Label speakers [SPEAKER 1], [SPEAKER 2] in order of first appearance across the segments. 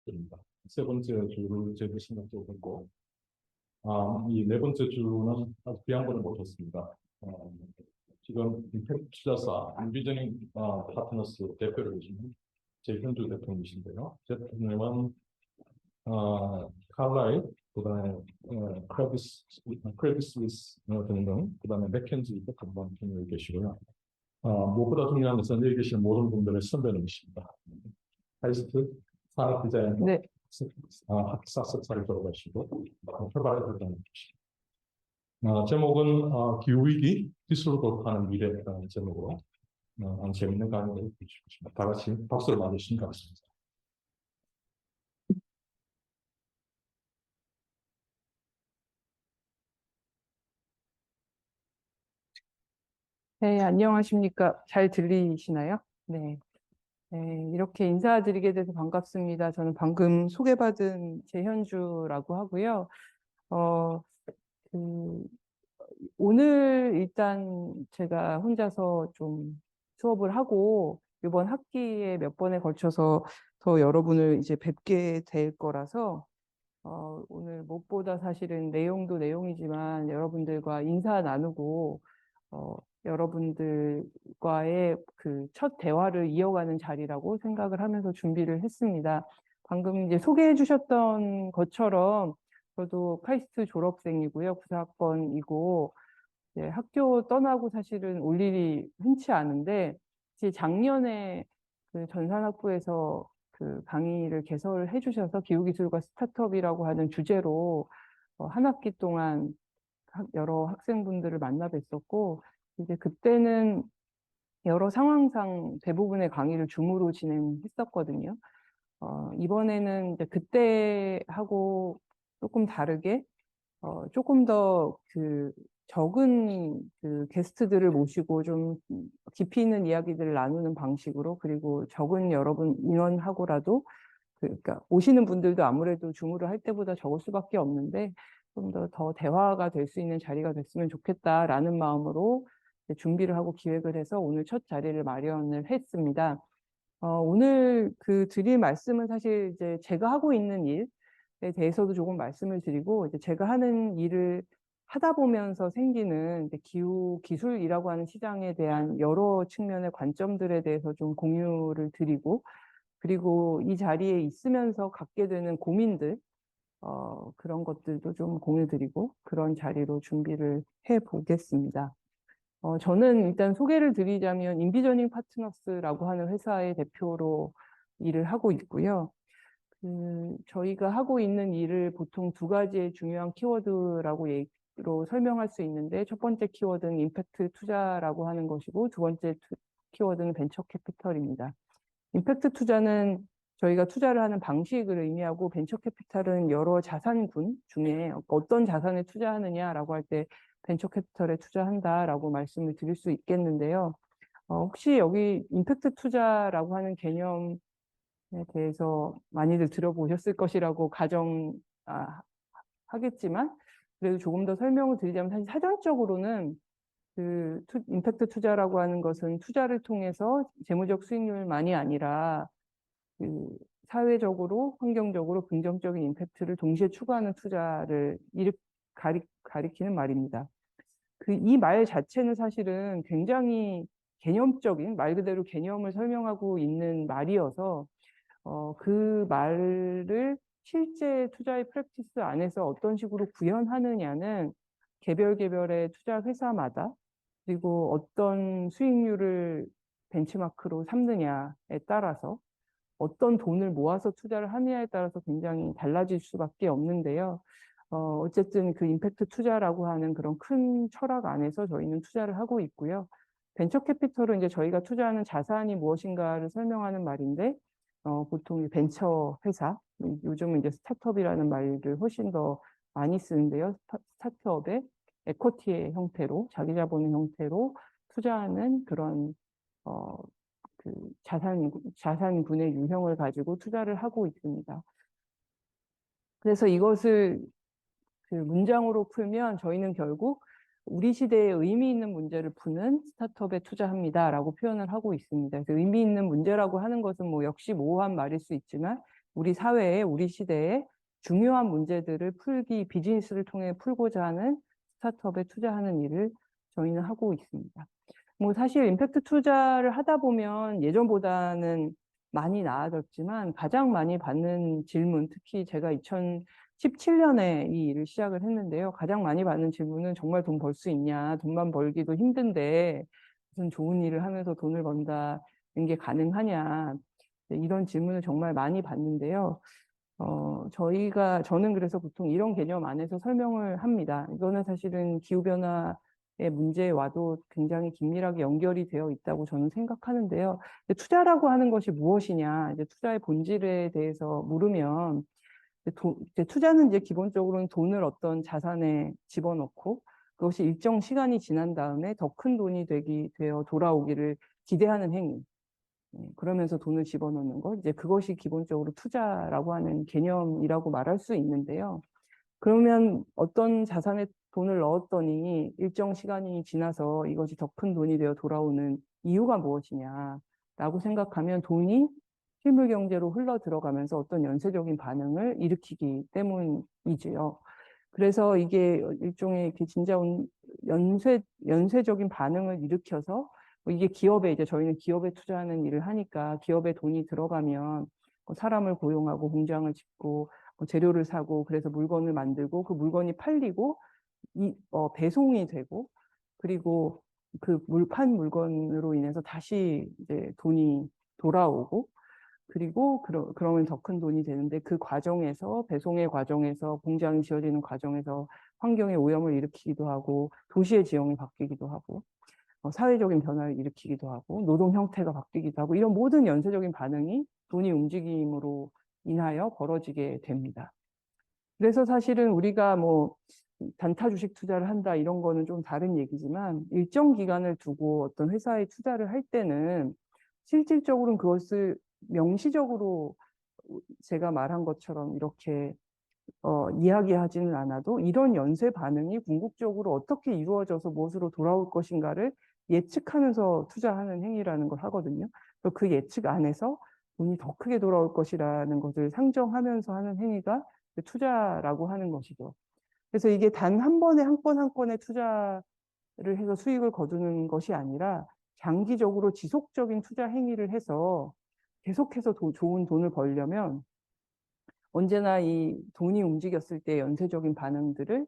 [SPEAKER 1] 드립니다. 세 번째 주를 제일 신경적으로 했고, 이 네 번째 주는 아직 비양보를 못했습니다. 지금 임팩트 투자사 인비저닝 파트너스 대표를 해주시는 제현주 대표님이신데요. 대표님은 칼라이, 그다음에 크레딧 스위스 등등, 그다음에 맥켄지도 금방 여기 계시고요. 무엇보다 중요한 것은 여기 계신 모든 분들의 선배님이십니다. 하이스트 산업 디자인
[SPEAKER 2] 네.
[SPEAKER 1] 학사 석사를 졸업하시고 활발하게 활동하고 계십니다. 제목은 기후위기 기술로 돌파하는 미래라는 제목으로 재밌는 강의를 해주시고 싶습니다. 다 같이 박수를 맞으시면 감사합니다.
[SPEAKER 2] 네, 안녕하십니까. 잘 들리시나요? 네. 네, 이렇게 인사드리게 돼서 반갑습니다. 저는 방금 소개받은 재현주라고 하고요. 어, 그, 오늘 일단 제가 혼자서 좀 수업을 하고 이번 학기에 몇 번에 걸쳐서 더 여러분을 이제 뵙게 될 거라서 오늘 무엇보다 사실은 내용도 내용이지만 여러분들과 인사 나누고 여러분들과의 그 첫 대화를 이어가는 자리라고 생각을 하면서 준비를 했습니다. 방금 이제 소개해 주셨던 것처럼 저도 카이스트 졸업생이고요. 구사학번이고 학교 떠나고 사실은 올 일이 흔치 않은데 작년에 그 전산학부에서 그 강의를 개설해 주셔서 기후기술과 스타트업이라고 하는 주제로 한 학기 동안 여러 학생분들을 만나 뵀었고, 이제 그때는 여러 상황상 대부분의 강의를 줌으로 진행했었거든요. 이번에는 이제 그때하고 조금 다르게, 조금 더 그 적은 그 게스트들을 모시고 좀 깊이 있는 이야기들을 나누는 방식으로, 그리고 적은 여러분 인원하고라도 그러니까 오시는 분들도 아무래도 줌으로 할 때보다 적을 수밖에 없는데 좀 더 대화가 될 수 있는 자리가 됐으면 좋겠다라는 마음으로 준비를 하고 기획을 해서 오늘 첫 자리를 마련을 했습니다. 오늘 그 드릴 말씀은 사실 이제 제가 하고 있는 일에 대해서도 조금 말씀을 드리고, 이제 제가 하는 일을 하다 보면서 생기는 이제 기후 기술이라고 하는 시장에 대한 여러 측면의 관점들에 대해서 좀 공유를 드리고, 그리고 이 자리에 있으면서 갖게 되는 고민들, 그런 것들도 좀 공유드리고 그런 자리로 준비를 해 보겠습니다. 저는 일단 소개를 드리자면 인비저닝 파트너스라고 하는 회사의 대표로 일을 하고 있고요. 저희가 하고 있는 일을 보통 두 가지의 중요한 키워드라고 얘기로 설명할 수 있는데, 첫 번째 키워드는 임팩트 투자라고 하는 것이고, 두 번째 키워드는 벤처 캐피털입니다. 임팩트 투자는 저희가 투자를 하는 방식을 의미하고, 벤처 캐피탈은 여러 자산군 중에 어떤 자산에 투자하느냐라고 할 때 벤처 캐피털에 투자한다라고 말씀을 드릴 수 있겠는데요. 혹시 여기 임팩트 투자라고 하는 개념에 대해서 많이들 들어보셨을 것이라고 하겠지만, 그래도 조금 더 설명을 드리자면, 사실 사전적으로는 그 임팩트 투자라고 하는 것은 투자를 통해서 재무적 수익률만이 아니라 그 사회적으로, 환경적으로 긍정적인 임팩트를 동시에 추구하는 투자를 가리키는 말입니다. 이 말 자체는 사실은 굉장히 개념적인, 말 그대로 개념을 설명하고 있는 말이어서, 그 말을 실제 투자의 프랙티스 안에서 어떤 식으로 구현하느냐는 개별의 투자 회사마다, 그리고 어떤 수익률을 벤치마크로 삼느냐에 따라서, 어떤 돈을 모아서 투자를 하느냐에 따라서 굉장히 달라질 수밖에 없는데요. 어쨌든 그 임팩트 투자라고 하는 그런 큰 철학 안에서 저희는 투자를 하고 있고요. 벤처 캐피털은 이제 저희가 투자하는 자산이 무엇인가를 설명하는 말인데, 보통 벤처 회사, 요즘은 이제 스타트업이라는 말을 훨씬 더 많이 쓰는데요. 스타트업의 에쿼티의 형태로, 자기 자본의 형태로 투자하는 그런, 그 자산군의 유형을 가지고 투자를 하고 있습니다. 그래서 이것을 그 문장으로 풀면 저희는 결국 우리 시대에 의미 있는 문제를 푸는 스타트업에 투자합니다라고 표현을 하고 있습니다. 그래서 의미 있는 문제라고 하는 것은 뭐 역시 모호한 말일 수 있지만, 우리 사회에, 우리 시대에 중요한 문제들을 비즈니스를 통해 풀고자 하는 스타트업에 투자하는 일을 저희는 하고 있습니다. 뭐 사실 임팩트 투자를 하다 보면 예전보다는 많이 나아졌지만 가장 많이 받는 질문, 특히 제가 2017년에 이 일을 시작을 했는데요. 가장 많이 받는 질문은 정말 돈 벌 수 있냐? 돈만 벌기도 힘든데 무슨 좋은 일을 하면서 돈을 번다는 게 가능하냐? 이런 질문을 정말 많이 받는데요. 저는 그래서 보통 이런 개념 안에서 설명을 합니다. 이거는 사실은 기후변화의 문제와도 굉장히 긴밀하게 연결이 되어 있다고 저는 생각하는데요. 투자라고 하는 것이 무엇이냐, 이제 투자의 본질에 대해서 물으면, 이제 투자는 이제 기본적으로는 돈을 어떤 자산에 집어넣고, 그것이 일정 시간이 지난 다음에 더 큰 돈이 되어 돌아오기를 기대하는 행위. 그러면서 돈을 집어넣는 것, 이제 그것이 기본적으로 투자라고 하는 개념이라고 말할 수 있는데요. 그러면 어떤 자산에 돈을 넣었더니 일정 시간이 지나서 이것이 더 큰 돈이 되어 돌아오는 이유가 무엇이냐라고 생각하면 돈이 실물 경제로 흘러 들어가면서 어떤 연쇄적인 반응을 일으키기 때문이지요. 그래서 이게 일종의 이렇게 진짜 연쇄적인 반응을 일으켜서 이게 기업에 이제 저희는 기업에 투자하는 일을 하니까 기업에 돈이 들어가면 사람을 고용하고 공장을 짓고 재료를 사고 그래서 물건을 만들고 그 물건이 팔리고 배송이 되고 그리고 판 물건으로 인해서 다시 이제 돈이 돌아오고 그리고 그러면 더 큰 돈이 되는데 그 과정에서 배송의 과정에서 공장이 지어지는 과정에서 환경의 오염을 일으키기도 하고 도시의 지형이 바뀌기도 하고 사회적인 변화를 일으키기도 하고 노동 형태가 바뀌기도 하고 이런 모든 연쇄적인 반응이 돈이 움직임으로 인하여 벌어지게 됩니다. 그래서 사실은 우리가 뭐 단타 주식 투자를 한다 이런 거는 좀 다른 얘기지만 일정 기간을 두고 어떤 회사에 투자를 할 때는 실질적으로는 그것을 명시적으로 제가 말한 것처럼 이렇게 이야기하지는 않아도 이런 연쇄 반응이 궁극적으로 어떻게 이루어져서 무엇으로 돌아올 것인가를 예측하면서 투자하는 행위라는 걸 하거든요. 그래서 그 예측 안에서 돈이 더 크게 돌아올 것이라는 것을 상정하면서 하는 행위가 투자라고 하는 것이죠. 그래서 이게 단 한 번에 한 건 한 건의 투자를 해서 수익을 거두는 것이 아니라 장기적으로 지속적인 투자 행위를 해서 계속해서 좋은 돈을 벌려면 언제나 이 돈이 움직였을 때 연쇄적인 반응들을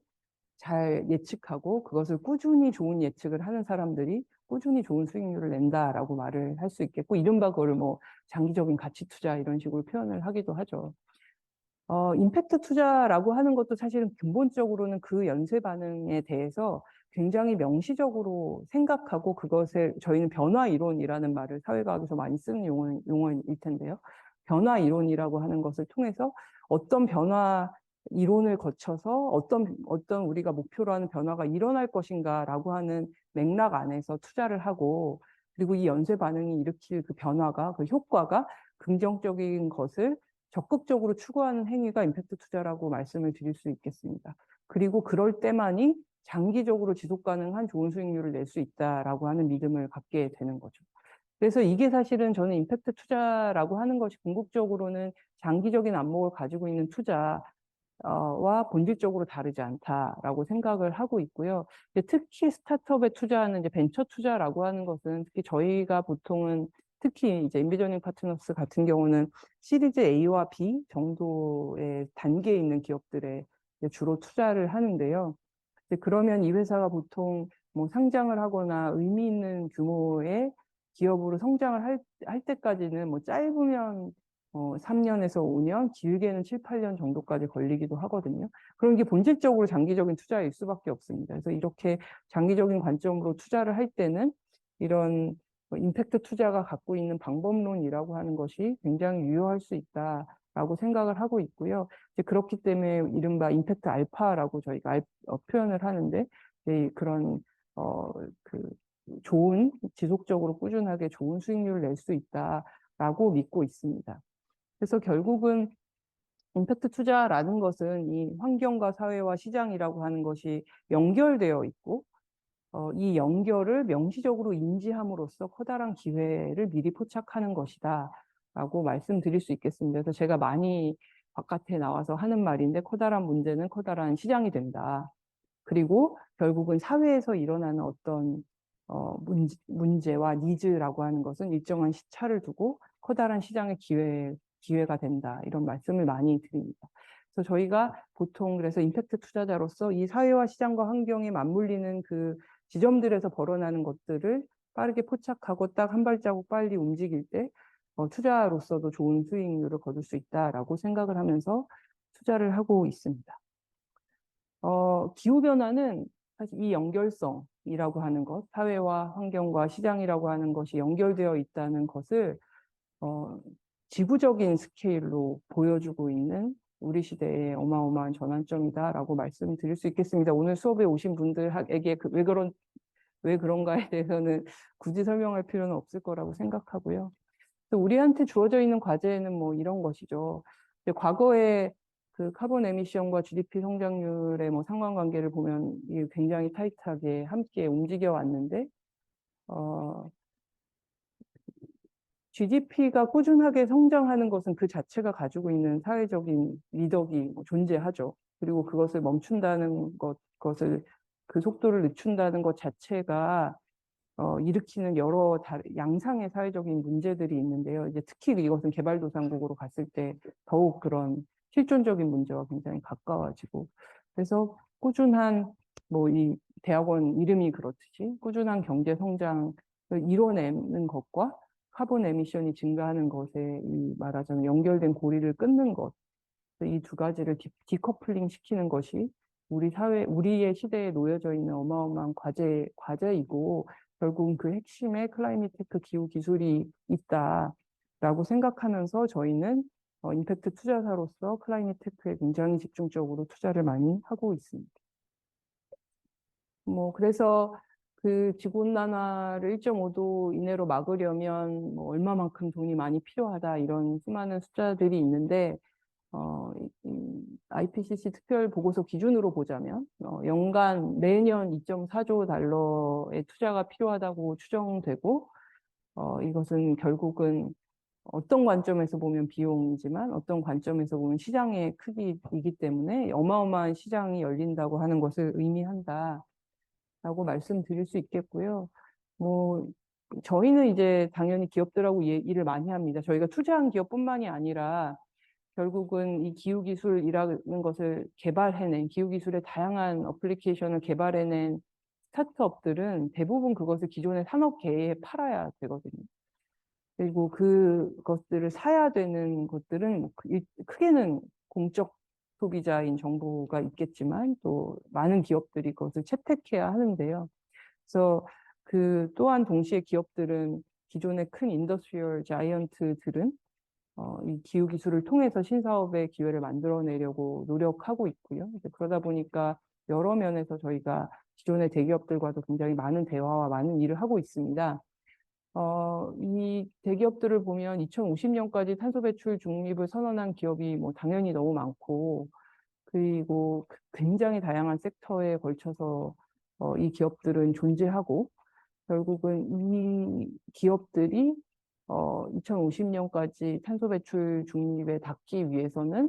[SPEAKER 2] 잘 예측하고 그것을 꾸준히 좋은 예측을 하는 사람들이 꾸준히 좋은 수익률을 낸다라고 말을 할 수 있겠고 이른바 그걸 뭐 장기적인 가치 투자 이런 식으로 표현을 하기도 하죠. 임팩트 투자라고 하는 것도 사실은 근본적으로는 그 연쇄 반응에 대해서 굉장히 명시적으로 생각하고 그것을 저희는 변화 이론이라는 말을 사회과학에서 많이 쓰는 용어일 텐데요. 변화 이론이라고 하는 것을 통해서 어떤 변화 이론을 거쳐서 어떤 우리가 목표로 하는 변화가 일어날 것인가라고 하는 맥락 안에서 투자를 하고 그리고 이 연쇄 반응이 일으킬 그 변화가 그 효과가 긍정적인 것을 적극적으로 추구하는 행위가 임팩트 투자라고 말씀을 드릴 수 있겠습니다. 그리고 그럴 때만이 장기적으로 지속 가능한 좋은 수익률을 낼 수 있다라고 하는 믿음을 갖게 되는 거죠. 그래서 이게 사실은 저는 임팩트 투자라고 하는 것이 궁극적으로는 장기적인 안목을 가지고 있는 투자와 본질적으로 다르지 않다라고 생각을 하고 있고요. 특히 스타트업에 투자하는 이제 벤처 투자라고 하는 것은 특히 저희가 보통은 특히 이제 인비저닝 파트너스 같은 경우는 시리즈 A와 B 정도의 단계에 있는 기업들에 주로 투자를 하는데요. 그러면 이 회사가 보통 뭐 상장을 하거나 의미 있는 규모의 기업으로 성장을 할 때까지는 뭐 짧으면 3년에서 5년, 길게는 7, 8년 정도까지 걸리기도 하거든요. 그런 게 본질적으로 장기적인 투자일 수밖에 없습니다. 그래서 이렇게 장기적인 관점으로 투자를 할 때는 이런 임팩트 투자가 갖고 있는 방법론이라고 하는 것이 굉장히 유효할 수 있다라고 생각을 하고 있고요. 이제 그렇기 때문에 이른바 임팩트 알파라고 저희가 표현을 하는데 그런 그 좋은 지속적으로 꾸준하게 좋은 수익률을 낼 수 있다라고 믿고 있습니다. 그래서 결국은 임팩트 투자라는 것은 이 환경과 사회와 시장이라고 하는 것이 연결되어 있고 이 연결을 명시적으로 인지함으로써 커다란 기회를 미리 포착하는 것이다 라고 말씀드릴 수 있겠습니다. 그래서 제가 많이 바깥에 나와서 하는 말인데 커다란 문제는 커다란 시장이 된다. 그리고 결국은 사회에서 일어나는 어떤 문제와 니즈라고 하는 것은 일정한 시차를 두고 커다란 시장의 기회가 된다. 이런 말씀을 많이 드립니다. 그래서 저희가 보통 그래서 임팩트 투자자로서 이 사회와 시장과 환경에 맞물리는 그 지점들에서 벌어나는 것들을 빠르게 포착하고 딱 한 발자국 빨리 움직일 때 투자로서도 좋은 수익률을 거둘 수 있다라고 생각을 하면서 투자를 하고 있습니다. 기후변화는 사실 이 연결성이라고 하는 것, 사회와 환경과 시장이라고 하는 것이 연결되어 있다는 것을 지구적인 스케일로 보여주고 있는 우리 시대의 어마어마한 전환점이다라고 말씀드릴 수 있겠습니다. 오늘 수업에 오신 분들에게 왜 그런가에 대해서는 굳이 설명할 필요는 없을 거라고 생각하고요. 또 우리한테 주어져 있는 과제는 뭐 이런 것이죠. 이제 과거에 그 카본 에미션과 GDP 성장률의 뭐 상관관계를 보면 이게 굉장히 타이트하게 함께 움직여 왔는데, GDP가 꾸준하게 성장하는 것은 그 자체가 가지고 있는 사회적인 리덕이 존재하죠. 그리고 그것을 멈춘다는 것을 그 속도를 늦춘다는 것 자체가 일으키는 여러 양상의 사회적인 문제들이 있는데요. 이제 특히 이것은 개발도상국으로 갔을 때 더욱 그런 실존적인 문제와 굉장히 가까워지고, 그래서 꾸준한 뭐 이 대학원 이름이 그렇듯이 꾸준한 경제 성장을 이뤄내는 것과 카본 에미션이 증가하는 것에 이 말하자면 연결된 고리를 끊는 것, 이 두 가지를 디커플링 시키는 것이 우리의 시대에 놓여져 있는 어마어마한 과제이고, 결국은 그 핵심에 클라이밋 테크 기후 기술이 있다라고 생각하면서 저희는 임팩트 투자사로서 클라이밋 테크에 굉장히 집중적으로 투자를 많이 하고 있습니다. 뭐 그래서 그 지구온난화를 1.5도 이내로 막으려면 뭐 얼마만큼 돈이 많이 필요하다 이런 수많은 숫자들이 있는데 IPCC 특별 보고서 기준으로 보자면 연간 매년 2.4조 달러의 투자가 필요하다고 추정되고, 이것은 결국은 어떤 관점에서 보면 비용이지만 어떤 관점에서 보면 시장의 크기이기 때문에 어마어마한 시장이 열린다고 하는 것을 의미한다라고 말씀드릴 수 있겠고요. 뭐 저희는 이제 당연히 기업들하고 일을 많이 합니다. 저희가 투자한 기업뿐만이 아니라 결국은 이 기후기술이라는 것을 기후기술의 다양한 어플리케이션을 개발해낸 스타트업들은 대부분 그것을 기존의 산업계에 팔아야 되거든요. 그리고 그것들을 사야 되는 것들은 크게는 공적 소비자인 정부가 있겠지만 또 많은 기업들이 그것을 채택해야 하는데요. 그래서 또한 동시에 기업들은 기존의 큰 인더스트리얼 자이언트들은 이 기후 기술을 통해서 신사업의 기회를 만들어내려고 노력하고 있고요. 그러다 보니까 여러 면에서 저희가 기존의 대기업들과도 굉장히 많은 대화와 많은 일을 하고 있습니다. 이 대기업들을 보면 2050년까지 탄소 배출 중립을 선언한 기업이 뭐 당연히 너무 많고, 그리고 굉장히 다양한 섹터에 걸쳐서 이 기업들은 존재하고, 결국은 이 기업들이 2050년까지 탄소 배출 중립에 닿기 위해서는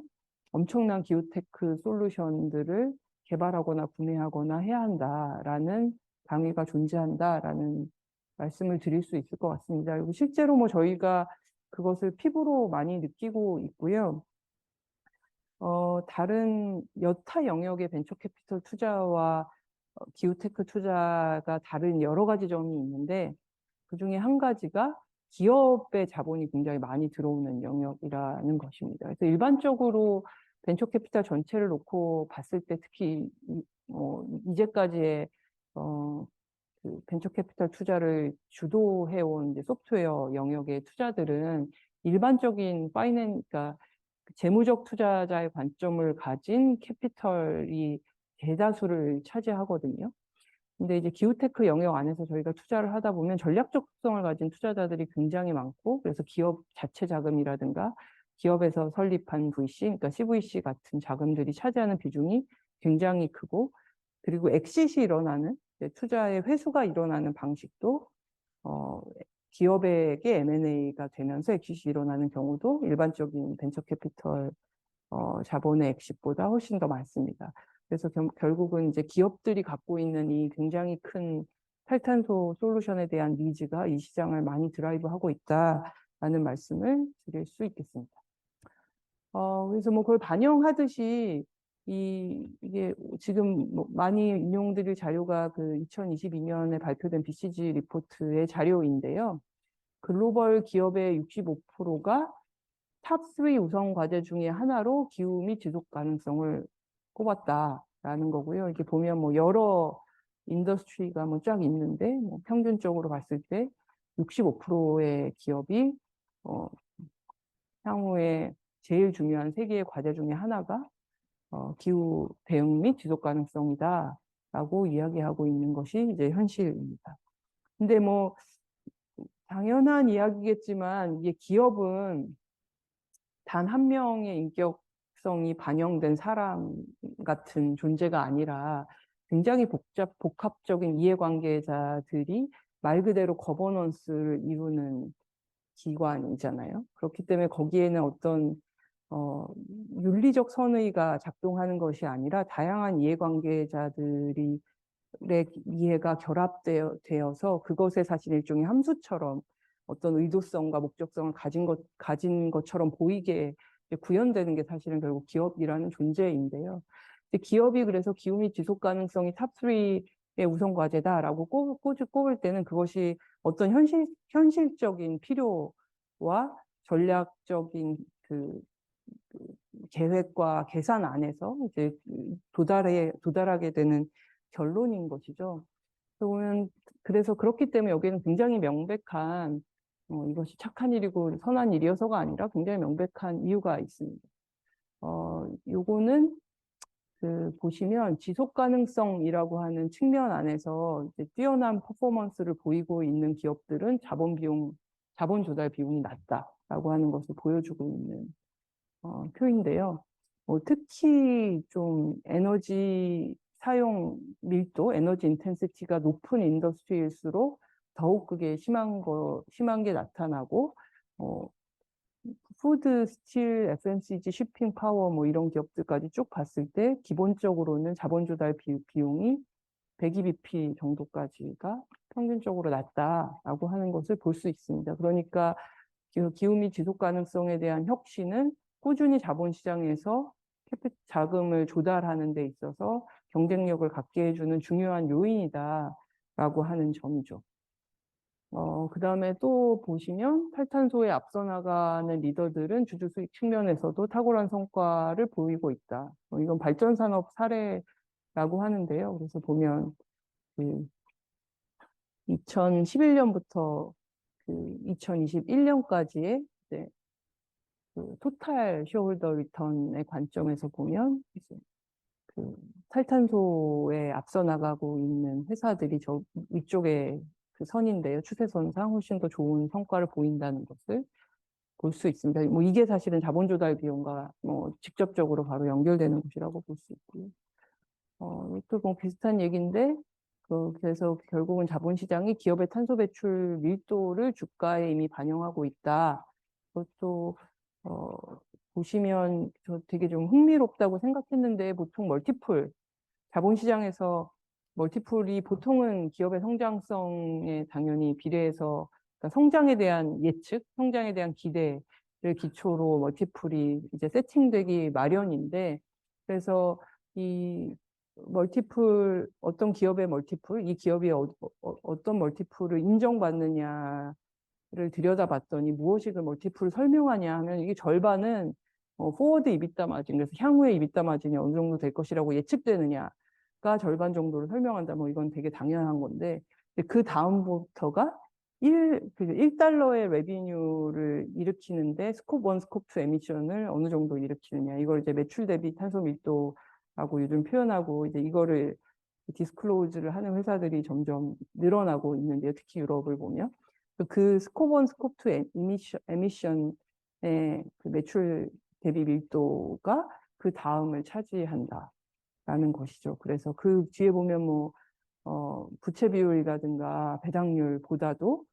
[SPEAKER 2] 엄청난 기후테크 솔루션들을 개발하거나 구매하거나 해야 한다라는 당위가 존재한다라는 말씀을 드릴 수 있을 것 같습니다. 그리고 실제로 뭐 저희가 그것을 피부로 많이 느끼고 있고요. 다른 여타 영역의 벤처 캐피털 투자와 기후테크 투자가 다른 여러 가지 점이 있는데, 그중에 한 가지가 기업의 자본이 굉장히 많이 들어오는 영역이라는 것입니다. 그래서 일반적으로 벤처 캐피탈 전체를 놓고 봤을 때 특히 이제까지의 그 벤처 캐피탈 투자를 주도해온 이제 소프트웨어 영역의 투자들은 일반적인 그러니까 재무적 투자자의 관점을 가진 캐피털이 대다수를 차지하거든요. 근데 이제 기후테크 영역 안에서 저희가 투자를 하다 보면 전략적 특성을 가진 투자자들이 굉장히 많고, 그래서 기업 자체 자금이라든가 기업에서 설립한 VC, 그러니까 CVC 같은 자금들이 차지하는 비중이 굉장히 크고, 그리고 엑싯이 일어나는 투자의 회수가 일어나는 방식도 기업에게 M&A가 되면서 엑싯이 일어나는 경우도 일반적인 벤처 캐피털 자본의 엑싯보다 훨씬 더 많습니다. 그래서 결국은 이제 기업들이 갖고 있는 이 굉장히 큰 탈탄소 솔루션에 대한 니즈가 이 시장을 많이 드라이브하고 있다라는 말씀을 드릴 수 있겠습니다. 그래서 뭐 그걸 반영하듯이 이게 지금 뭐 많이 인용드릴 자료가 그 2022년에 발표된 BCG 리포트의 자료인데요. 글로벌 기업의 65%가 탑3 우선 과제 중에 하나로 기후 및 지속 가능성을 꼽았다라는 거고요. 이렇게 보면 뭐 여러 인더스트리가 뭐 쫙 있는데 뭐 평균적으로 봤을 때 65%의 기업이 향후에 제일 중요한 세 개의 과제 중에 하나가 기후 대응 및 지속 가능성이다라고 이야기하고 있는 것이 이제 현실입니다. 근데 뭐 당연한 이야기겠지만 이게 기업은 단 한 명의 인격성이 반영된 사람 같은 존재가 아니라 굉장히 복합적인 이해관계자들이 말 그대로 거버넌스를 이루는 기관이잖아요. 그렇기 때문에 거기에는 어떤 윤리적 선의가 작동하는 것이 아니라 다양한 이해관계자들이 이해가 결합되어서 그것에 사실 일종의 함수처럼 어떤 의도성과 목적성을 가진 것처럼 보이게 구현되는 게 사실은 결국 기업이라는 존재인데요. 기업이 그래서 기후 및 지속 가능성이 탑3의 우선 과제다라고 꼽을 때는 그것이 어떤 현실적인 필요와 전략적인 그 계획과 계산 안에서 이제 도달하게 되는 결론인 것이죠. 그래서 그렇기 때문에 여기에는 굉장히 명백한 이것이 착한 일이고 선한 일이어서가 아니라 굉장히 명백한 이유가 있습니다. 요거는 보시면 지속 가능성이라고 하는 측면 안에서 이제 뛰어난 퍼포먼스를 보이고 있는 기업들은 자본 조달 비용이 낮다라고 하는 것을 보여주고 있는 표인데요. 특히 좀 에너지 사용 밀도, 에너지 인텐시티가 높은 인더스트리일수록 더욱 그게 심한 게 나타나고, 푸드, 스틸, FMCG, 쉬핑, 파워 뭐 이런 기업들까지 쭉 봤을 때 기본적으로는 자본 조달 비용이 102bp 정도까지가 평균적으로 낮다라고 하는 것을 볼 수 있습니다. 그러니까 기후 및 지속 가능성에 대한 혁신은 꾸준히 자본시장에서 자금을 조달하는 데 있어서 경쟁력을 갖게 해주는 중요한 요인이다라고 하는 점이죠. 그다음에 또 보시면 탈탄소에 앞서 나가는 리더들은 주주 수익 측면에서도 탁월한 성과를 보이고 있다. 이건 발전 산업 사례라고 하는데요. 그래서 보면 2011년부터 2021년까지의 이제 토탈 쉐어홀더 리턴의 관점에서 보면 이제 탈탄소에 앞서 나가고 있는 회사들이 저 위쪽에 선인데요. 추세선상 훨씬 더 좋은 성과를 보인다는 것을 볼 수 있습니다. 뭐 이게 사실은 자본 조달 비용과 뭐 직접적으로 바로 연결되는 것이라고 볼 수 있고요. 또 뭐 비슷한 얘기인데 그래서 결국은 자본시장이 기업의 탄소 배출 밀도를 주가에 이미 반영하고 있다. 그것도 보시면 저 되게 좀 흥미롭다고 생각했는데 보통 자본시장에서 멀티플이 보통은 기업의 성장성에 당연히 비례해서 그러니까 성장에 대한 예측, 성장에 대한 기대를 기초로 멀티플이 이제 세팅되기 마련인데 그래서 이 어떤 기업의 멀티플, 이 기업이 어떤 멀티플을 인정받느냐를 들여다봤더니 무엇이 그 멀티플을 설명하냐 하면 이게 절반은 포워드 이비타 마진, 그래서 향후에 이비타 마진이 어느 정도 될 것이라고 예측되느냐가 절반 정도를 설명한다. 뭐 이건 되게 당연한 건데 그 다음부터가 1달러의 레비뉴를 일으키는데 스콥 1, 스콥 2 에미션을 어느 정도 일으키느냐. 이걸 이제 매출 대비 탄소 밀도라고 요즘 표현하고 이제 이거를 디스클로즈를 하는 회사들이 점점 늘어나고 있는데요. 특히 유럽을 보면. 그 스콥 1, 스콥 2 에미션의 그 매출 대비 밀도가 그 다음을 차지한다라는 것이죠. 그래서 그 뒤에 보면 뭐 부채 비율이라든가 배당률보다도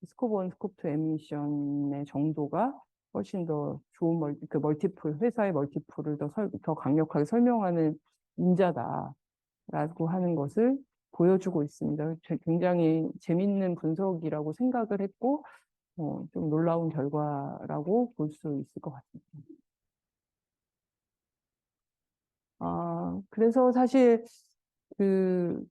[SPEAKER 2] 스코프 1, 스코프 2 에미션의 정도가 훨씬 더 좋은 멀티플, 회사의 멀티플을 더 강력하게 설명하는 인자다라고 하는 것을 보여주고 있습니다. 굉장히 재밌는 분석이라고 생각을 했고, 좀 놀라운 결과라고 볼 수 있을 것 같습니다. 그래서 사실 그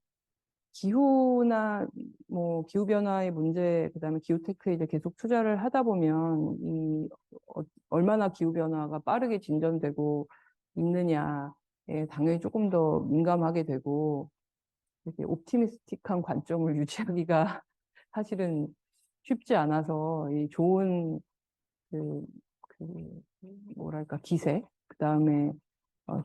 [SPEAKER 2] 기후나 뭐 기후 변화의 문제, 그다음에 기후테크에 이제 계속 투자를 하다 보면 얼마나 기후 변화가 빠르게 진전되고 있느냐에 당연히 조금 더 민감하게 되고, 이렇게 옵티미스틱한 관점을 유지하기가 사실은 쉽지 않아서 이 좋은 그, 그 뭐랄까 기세, 그다음에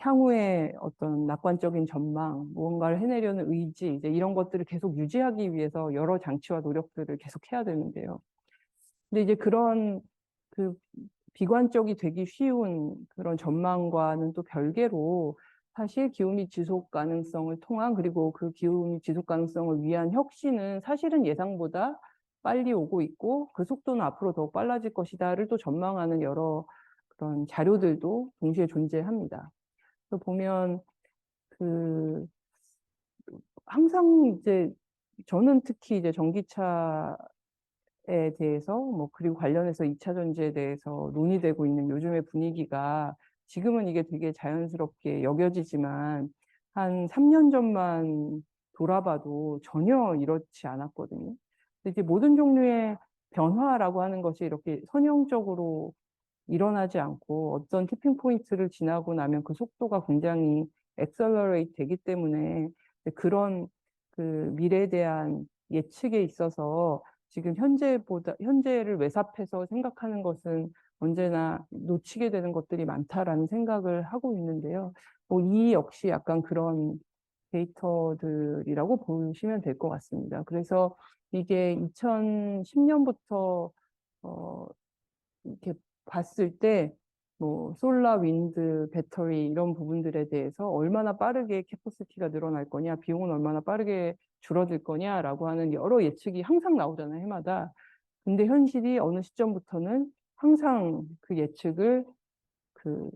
[SPEAKER 2] 향후에 어떤 낙관적인 전망, 무언가를 해내려는 의지, 이제 이런 것들을 계속 유지하기 위해서 여러 장치와 노력들을 계속 해야 되는데요. 근데 이제 그런 그 비관적이 되기 쉬운 그런 전망과는 또 별개로 사실 기후 및 지속 가능성을 통한, 그리고 그 기후 및 지속 가능성을 위한 혁신은 사실은 예상보다 빨리 오고 있고 그 속도는 앞으로 더욱 빨라질 것이다를 또 전망하는 여러 그런 자료들도 동시에 존재합니다. 그래서 보면 그 항상 이제 저는 특히 이제 전기차에 대해서 뭐 그리고 관련해서 2차 전지에 대해서 논의되고 있는 요즘의 분위기가, 지금은 이게 되게 자연스럽게 여겨지지만 한 3년 전만 돌아봐도 전혀 이렇지 않았거든요. 근데 이제 모든 종류의 변화라고 하는 것이 이렇게 선형적으로 일어나지 않고 어떤 티핑 포인트를 지나고 나면 그 속도가 굉장히 액셀러레이트 되기 때문에 그런 그 미래에 대한 예측에 있어서 지금 현재를 외삽해서 생각하는 것은 언제나 놓치게 되는 것들이 많다라는 생각을 하고 있는데요. 이 역시 약간 그런 데이터들이라고 보시면 될 것 같습니다. 그래서 이게 2010년부터 이렇게 봤을 때, 뭐, 솔라, 윈드, 배터리, 이런 부분들에 대해서 얼마나 빠르게 캐퍼시티가 늘어날 거냐, 비용은 얼마나 빠르게 줄어들 거냐라고 하는 여러 예측이 항상 나오잖아요, 해마다. 근데 현실이 어느 시점부터는 항상 그 예측을 그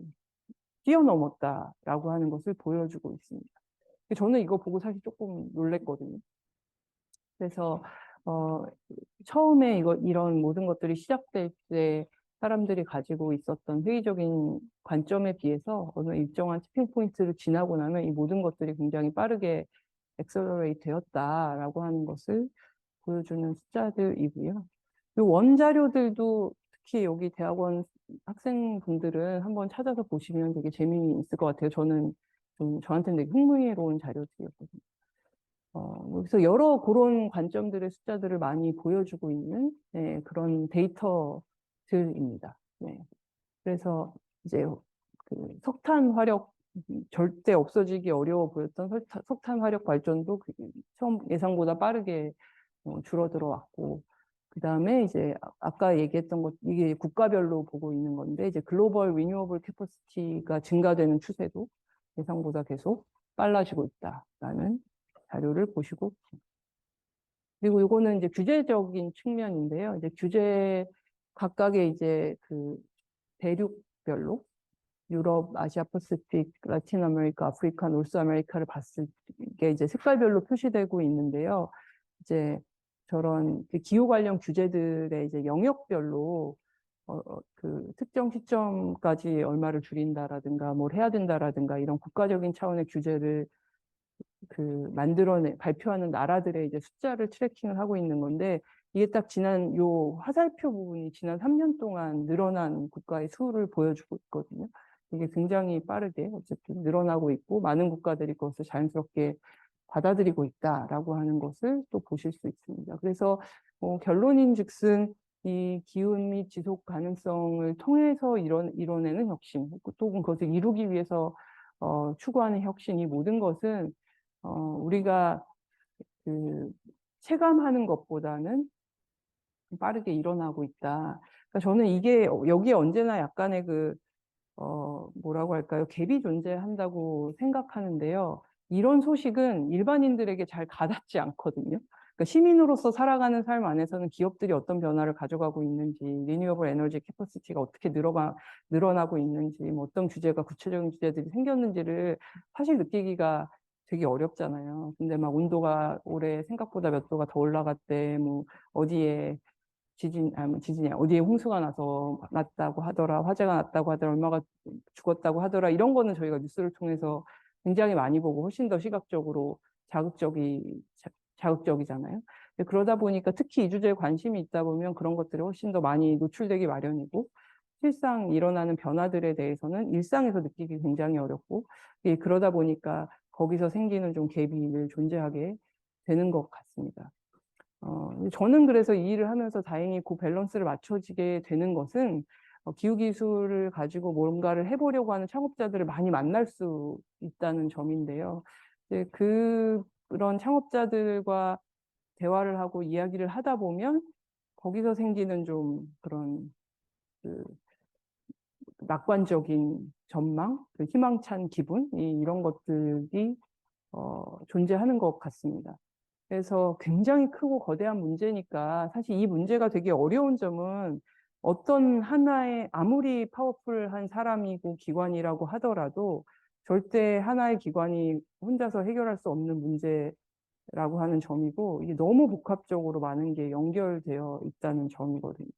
[SPEAKER 2] 뛰어넘었다라고 하는 것을 보여주고 있습니다. 저는 이거 보고 사실 조금 놀랬거든요. 그래서, 처음에 이런 모든 것들이 시작될 때 사람들이 가지고 있었던 회의적인 관점에 비해서 어느 일정한 티핑 포인트를 지나고 나면 이 모든 것들이 굉장히 빠르게 엑셀러레이트 되었다라고 하는 것을 보여주는 숫자들이고요. 이 원자료들도 특히 여기 대학원 학생분들은 한번 찾아서 보시면 되게 재미있을 것 같아요. 저한테는 되게 흥미로운 자료들이었거든요. 그래서 여러 그런 관점들의 숫자들을 많이 보여주고 있는, 네, 그런 데이터들입니다. 네. 그래서 이제 그 석탄 화력, 절대 없어지기 어려워 보였던 석탄 화력 발전도 처음 예상보다 빠르게 줄어들어 왔고, 그 다음에 이제 아까 얘기했던 것, 이게 국가별로 보고 있는 건데, 이제 글로벌 리뉴어블 캐퍼시티가 증가되는 추세도 예상보다 계속 빨라지고 있다라는 자료를 보시고 계십니다. 그리고 이거는 이제 규제적인 측면인데요. 이제 각각의 이제 그 대륙별로 유럽, 아시아 퍼시픽, 라틴 아메리카, 아프리카, 노스 아메리카를 봤을 게 이제 색깔별로 표시되고 있는데요. 이제 저런 그 기후 관련 규제들의 이제 영역별로 그 특정 시점까지 얼마를 줄인다라든가 뭘 해야 된다라든가 이런 국가적인 차원의 규제를 발표하는 나라들의 이제 숫자를 트래킹을 하고 있는 건데, 이게 딱 요 화살표 부분이 지난 3년 동안 늘어난 국가의 수를 보여주고 있거든요. 이게 굉장히 빠르게 어쨌든 늘어나고 있고, 많은 국가들이 그것을 자연스럽게 받아들이고 있다라고 하는 것을 또 보실 수 있습니다. 그래서 결론인즉슨 이 기후 및 지속 가능성을 통해서 이뤄내는 혁신, 또 그것을 이루기 위해서 추구하는 혁신, 이 모든 것은 우리가 체감하는 것보다는 빠르게 일어나고 있다. 그러니까 저는 이게 여기에 언제나 약간의 뭐라고 할까요? 갭이 존재한다고 생각하는데요. 이런 소식은 일반인들에게 잘 가닿지 않거든요. 그러니까 그러니까 시민으로서 살아가는 삶 안에서는 기업들이 어떤 변화를 가져가고 있는지, 리뉴어블 에너지 캐퍼시티가 어떻게 늘어나고 있는지, 뭐 어떤 규제가 구체적인 규제들이 생겼는지를 사실 느끼기가 되게 어렵잖아요. 근데 막 온도가 올해 생각보다 몇 도가 더 올라갔대, 뭐 어디에 지진이야, 어디에 홍수가 났다고 하더라, 화재가 났다고 하더라, 얼마가 죽었다고 하더라, 이런 거는 저희가 뉴스를 통해서 굉장히 많이 보고 훨씬 더 시각적으로 자극적이잖아요. 그러다 보니까 특히 이 주제에 관심이 있다 보면 그런 것들이 훨씬 더 많이 노출되기 마련이고, 실상 일어나는 변화들에 대해서는 일상에서 느끼기 굉장히 어렵고, 그러다 보니까 거기서 생기는 좀 갭이 늘 존재하게 되는 것 같습니다. 저는 그래서 이 일을 하면서 다행히 그 밸런스를 맞춰지게 되는 것은 기후기술을 가지고 뭔가를 해보려고 하는 창업자들을 많이 만날 수 있다는 점인데요. 이제 그런 창업자들과 대화를 하고 이야기를 하다 보면 거기서 생기는 좀 그런 그 낙관적인 전망, 그 희망찬 기분, 이런 것들이 존재하는 것 같습니다. 그래서 굉장히 크고 거대한 문제니까 사실 이 문제가 되게 어려운 점은 어떤 하나의 아무리 파워풀한 사람이고 기관이라고 하더라도 절대 하나의 기관이 혼자서 해결할 수 없는 문제라고 하는 점이고, 이게 너무 복합적으로 많은 게 연결되어 있다는 점이거든요.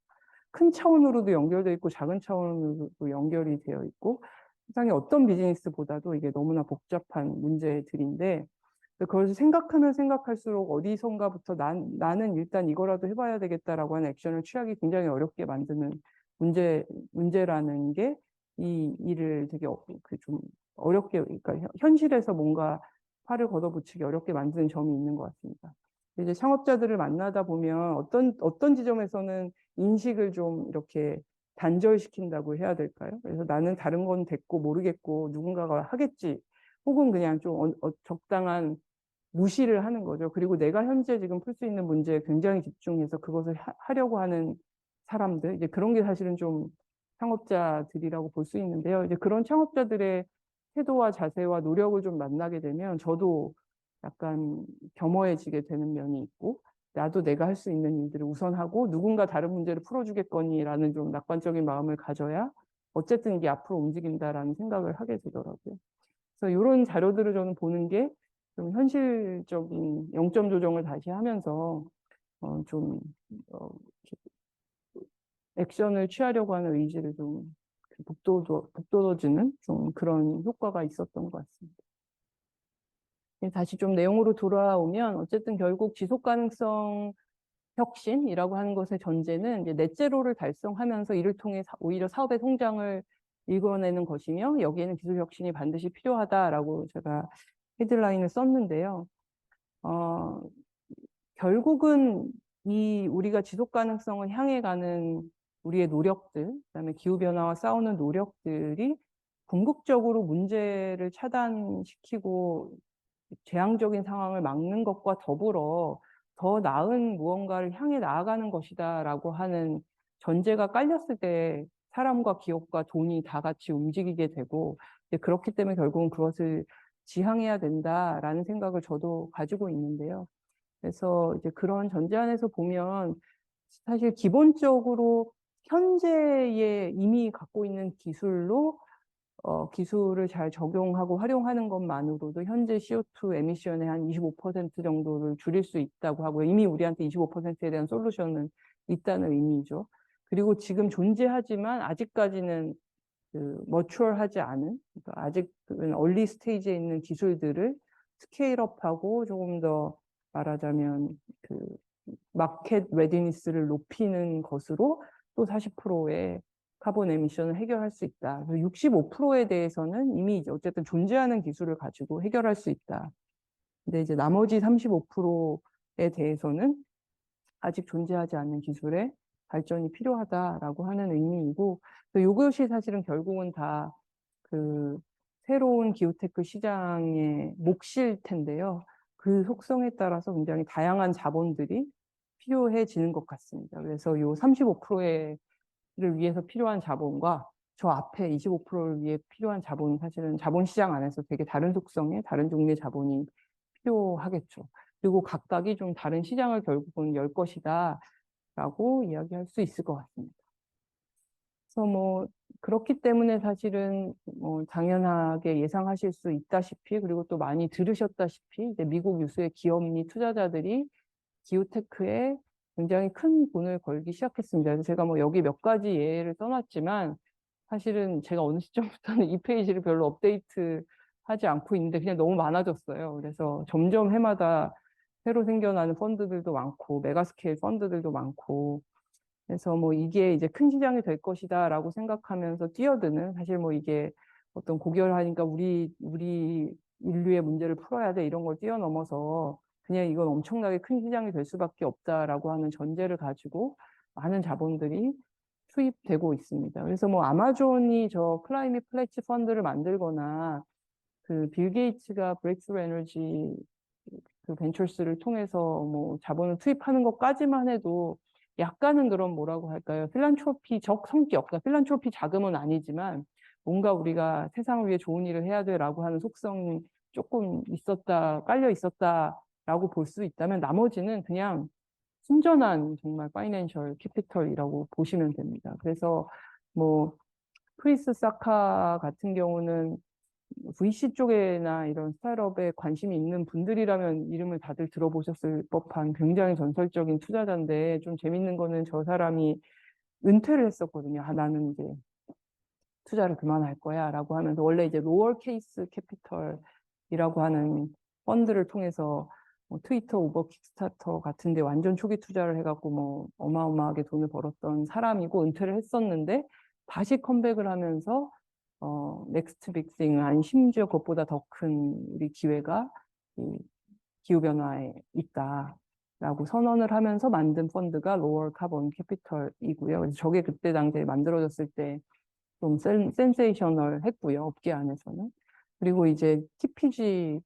[SPEAKER 2] 큰 차원으로도 연결되어 있고 작은 차원으로도 연결이 되어 있고, 세상에 어떤 비즈니스보다도 이게 너무나 복잡한 문제들인데, 그걸 생각하면 생각할수록 어디선가부터 나는 일단 이거라도 해봐야 되겠다라고 하는 액션을 취하기 굉장히 어렵게 만드는 문제라는 게 이 일을 되게 좀 어렵게, 그러니까 현실에서 뭔가 팔을 걷어붙이기 어렵게 만드는 점이 있는 것 같습니다. 이제 창업자들을 만나다 보면 어떤 지점에서는 인식을 좀 이렇게 단절시킨다고 해야 될까요? 그래서 나는 다른 건 됐고 모르겠고 누군가가 하겠지. 혹은 그냥 좀 적당한 무시를 하는 거죠. 그리고 내가 현재 지금 풀 수 있는 문제에 굉장히 집중해서 그것을 하려고 하는 사람들, 이제 그런 게 사실은 좀 창업자들이라고 볼 수 있는데요. 이제 그런 창업자들의 태도와 자세와 노력을 좀 만나게 되면 저도 약간 겸허해지게 되는 면이 있고, 나도 내가 할 수 있는 일들을 우선하고 누군가 다른 문제를 풀어주겠거니라는 좀 낙관적인 마음을 가져야 어쨌든 이게 앞으로 움직인다라는 생각을 하게 되더라고요. 그래서 이런 자료들을 저는 보는 게 좀 현실적인 영점 조정을 다시 하면서 좀 액션을 취하려고 하는 의지를 좀 북돋워주는 좀 그런 효과가 있었던 것 같습니다. 다시 좀 내용으로 돌아오면 어쨌든 결국 지속 가능성 혁신이라고 하는 것의 전제는 이제 넷제로를 달성하면서 이를 통해 오히려 사업의 성장을 이끌어내는 것이며, 여기에는 기술 혁신이 반드시 필요하다라고 제가 헤드라인을 썼는데요. 결국은 우리가 지속 가능성을 향해 가는 우리의 노력들, 그다음에 기후 변화와 싸우는 노력들이 궁극적으로 문제를 차단시키고 재앙적인 상황을 막는 것과 더불어 더 나은 무언가를 향해 나아가는 것이다라고 하는 전제가 깔렸을 때 사람과 기업과 돈이 다 같이 움직이게 되고, 그렇기 때문에 결국은 그것을 지향해야 된다라는 생각을 저도 가지고 있는데요. 그래서 이제 그런 전제 안에서 보면 사실 기본적으로 현재에 이미 갖고 있는 기술을 잘 적용하고 활용하는 것만으로도 현재 CO2 에미션의 한 25% 정도를 줄일 수 있다고 하고요. 이미 우리한테 25%에 대한 솔루션은 있다는 의미죠. 그리고 지금 존재하지만 아직까지는 머추얼하지 않은, 그러니까 아직은 얼리 스테이지에 있는 기술들을 스케일업하고 조금 더 말하자면 마켓 레디니스를 높이는 것으로 또 40%의 카본 에미션을 해결할 수 있다. 65%에 대해서는 이미 이제 어쨌든 존재하는 기술을 가지고 해결할 수 있다. 근데 이제 나머지 35%에 대해서는 아직 존재하지 않는 기술의 발전이 필요하다라고 하는 의미이고, 또 이것이 사실은 결국은 다 새로운 기후테크 시장의 몫일 텐데요. 그 속성에 따라서 굉장히 다양한 자본들이 필요해지는 것 같습니다. 그래서 이 35%를 위해서 필요한 자본과 저 앞에 25%를 위해 필요한 자본은 사실은 자본시장 안에서 되게 다른 속성의 다른 종류의 자본이 필요하겠죠. 그리고 각각이 좀 다른 시장을 결국은 열 것이다라고 이야기할 수 있을 것 같습니다. 그래서 뭐 그렇기 때문에 사실은 뭐 당연하게 예상하실 수 있다시피 그리고 또 많이 들으셨다시피 이제 미국 유수의 기업리 투자자들이 기후테크에 굉장히 큰 돈을 걸기 시작했습니다. 그래서 제가 뭐 여기 몇 가지 예를 써놨지만 사실은 제가 어느 시점부터는 이 페이지를 별로 업데이트하지 않고 있는데 그냥 너무 많아졌어요. 그래서 점점 해마다 새로 생겨나는 펀드들도 많고 메가스케일 펀드들도 많고 그래서 뭐 이게 이제 큰 시장이 될 것이다라고 생각하면서 뛰어드는 사실 뭐 이게 어떤 고결하니까 우리 인류의 문제를 풀어야 돼 이런 걸 뛰어넘어서 그냥 이건 엄청나게 큰 시장이 될 수밖에 없다라고 하는 전제를 가지고 많은 자본들이 투입되고 있습니다. 그래서 뭐 아마존이 저 클라이밋 플래치 펀드를 만들거나 그 빌 게이츠가 브레이크스루 에너지 그 벤처스를 통해서 뭐 자본을 투입하는 것까지만 해도 약간은 그런 뭐라고 할까요? 필란트로피적 성격, 그러니까 필란트로피 자금은 아니지만 뭔가 우리가 세상을 위해 좋은 일을 해야 돼라고 하는 속성이 조금 있었다, 깔려 있었다라고 볼 수 있다면 나머지는 그냥 순전한 정말 파이낸셜 캐피털이라고 보시면 됩니다. 그래서 뭐 크리스 사카 같은 경우는 VC 쪽에나 이런 스타트업에 관심이 있는 분들이라면 이름을 다들 들어보셨을 법한 굉장히 전설적인 투자자인데 좀 재밌는 거는 저 사람이 은퇴를 했었거든요. 아, 나는 이제 투자를 그만할 거야 라고 하면서 원래 이제 로어 케이스 캐피털이라고 하는 펀드를 통해서 뭐 트위터, 우버, 킥스타터 같은데 완전 초기 투자를 해갖고 뭐 어마어마하게 돈을 벌었던 사람이고 은퇴를 했었는데 다시 컴백을 하면서 넥스트 빅싱 아니 심지어 그것보다 더 큰 우리 기회가 이 기후변화에 있다라고 선언을 하면서 만든 펀드가 로얼 카본 캐피털이고요. 그래서 저게 그때 당시에 만들어졌을 때 좀 센세이셔널 했고요. 업계 안에서는. 그리고 이제 TPG에서도